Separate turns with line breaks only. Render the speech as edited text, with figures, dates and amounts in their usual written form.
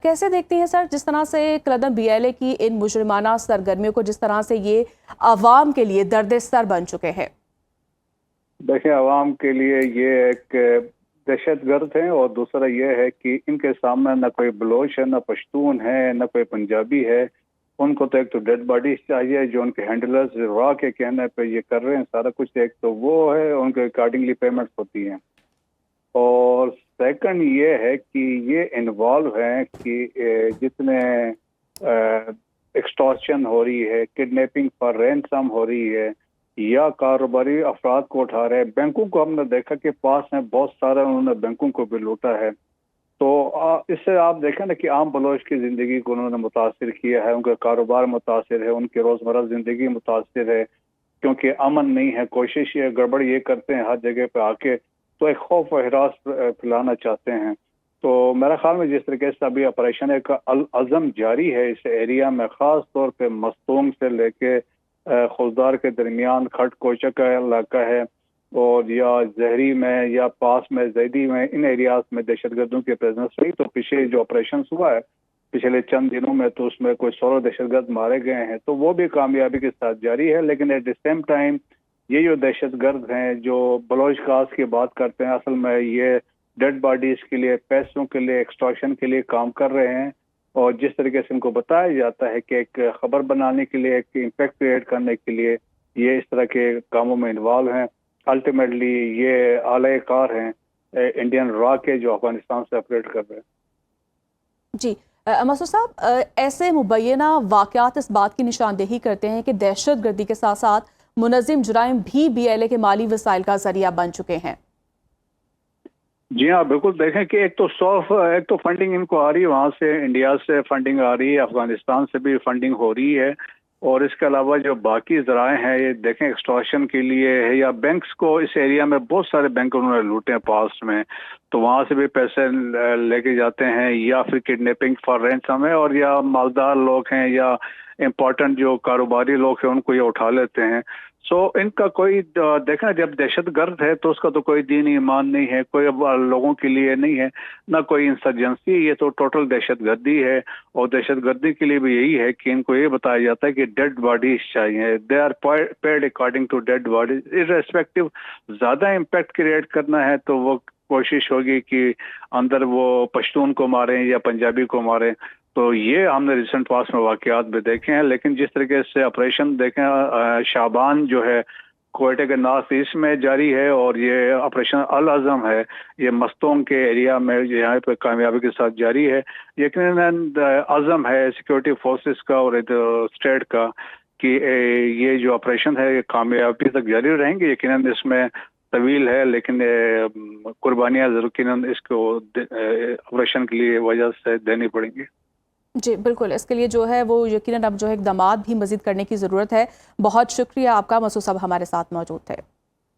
कैसे देखती हैं सर जिस तरह से कलदम BLA की इन मुजरिमाना सरगर्मियों को, जिस तरह से ये आवाम के लिए दर्द सर बन चुके हैं?
देखिए, आवाम के लिए ये एक दहशतगर्द है और दूसरा ये है कि इनके सामने न कोई बलोच है, न पश्तून है, न कोई पंजाबी है। उनको तो एक तो डेड बॉडीज चाहिए जो उनके हैंडलर्स रॉ के कहने पे ये कर रहे हैं सारा कुछ। एक तो वो है, उनके अकॉर्डिंगली पेमेंट्स होती हैं। और सेकंड ये है कि ये इन्वॉल्व हैं कि जितने एक्सटॉर्शन हो रही है, किडनैपिंग फॉर रैंसम हो रही है या कारोबारी अफराद को उठा रहे हैं। बैंकों को हमने देखा कि पास में बहुत सारा उन्होंने बैंकों को भी लूटा है। तो इससे आप देखें ना कि आम बलोच की ज़िंदगी को उन्होंने मुतासिर किया है, उनका कारोबार मुतासिर है, उनकी रोज़मर्रा ज़िंदगी मुतासिर है, क्योंकि अमन नहीं है। कोशिश ये गड़बड़ ये करते हैं हर जगह पे आके, तो एक खौफ व हिरास फैलाना चाहते हैं। तो मेरा ख्याल में जिस तरीके से अभी ऑपरेशन एक अज़म जारी है इस एरिया में, ख़ास तौर पे मस्तूम से लेके खुलदार के दरमियान खट कोचा का इलाका है, और या जहरी में या पास में जैदी में, इन एरियाज में दहशतगर्दों की प्रेजेंस रही। तो पीछे जो ऑपरेशन हुआ है पिछले चंद दिनों में, तो उसमें कोई 16 दहशतगर्द मारे गए हैं, तो वो भी कामयाबी के साथ जारी है। लेकिन एट द सेम टाइम ये जो दहशतगर्द हैं जो बलोच कास्ट की बात करते हैं, असल में ये डेड बॉडीज के लिए, पैसों के लिए, एक्सटॉर्शन के लिए काम कर रहे हैं। और जिस तरीके से इनको बताया जाता है कि एक खबर बनाने के लिए, एक इम्पैक्ट क्रिएट करने के लिए ये इस तरह के कामों में इन्वॉल्व हैं। अल्टीमेटली ये आला कार हैं इंडियन रॉ के, जो अफगानिस्तान से ऑपरेट कर रहे हैं।
जी मसूद साहब, ऐसे मुबैना वाक़यात इस बात की निशानदेही करते हैं कि दहशतगर्दी के साथ साथ मुनज़्ज़िम जुराइम भी BLA के माली वसाइल का जरिया बन चुके हैं।
जी हाँ, बिल्कुल। देखें कि एक तो फंडिंग इनको आ रही है, वहाँ से इंडिया से फंडिंग आ रही है, अफगानिस्तान से भी फंडिंग हो रही है। और इसके अलावा जो बाकी ज़राए हैं, ये देखें एक्सटॉर्शन के लिए है, या बैंक्स को, इस एरिया में बहुत सारे बैंक उन्होंने लूटे हैं पास्ट में, तो वहाँ से भी पैसे लेके जाते हैं, या फिर किडनैपिंग फॉर रैंसम है, और या मालदार लोग हैं या इम्पोर्टेंट जो कारोबारी लोग हैं उनको ये उठा लेते हैं। सो इनका कोई देखना, जब दहशतगर्द है तो उसका तो कोई दीन ईमान नहीं है, कोई लोगों के लिए नहीं है, ना कोई इंसर्जेंसी, ये तो टोटल दहशतगर्दी है। और दहशतगर्दी के लिए भी यही है कि इनको ये बताया जाता है कि डेड बॉडीज चाहिए, they are paid according to dead bodies, irrespective. ज्यादा इम्पैक्ट क्रिएट करना है तो वो कोशिश होगी कि अंदर वो पश्तून को मारें या पंजाबी को मारें। तो ये हमने रिसेंट पास में वाकयात भी देखे हैं। लेकिन जिस तरीके से ऑपरेशन देखें, शाबान जो है क्वेटा के नॉर्थ ईस्ट में जारी है, और ये ऑपरेशन अल अज़म है, ये मस्तों के एरिया में यहाँ पे कामयाबी के साथ जारी है। यकीनन अज़म है सिक्योरिटी फोर्सेस का और स्टेट का कि ये जो ऑपरेशन है ये कामयाबी तक जारी रहेंगे। यकीनन इसमें तवील है, लेकिन कुर्बानियाँ यकीनन इसको ऑपरेशन के लिए वजह से देनी पड़ेंगी।
जी बिल्कुल, इसके लिए जो है वो यकीनन अब जो है इक़दामात भी मज़ीद करने की ज़रूरत है। बहुत शुक्रिया आपका, मसूद साहब हमारे साथ मौजूद थे।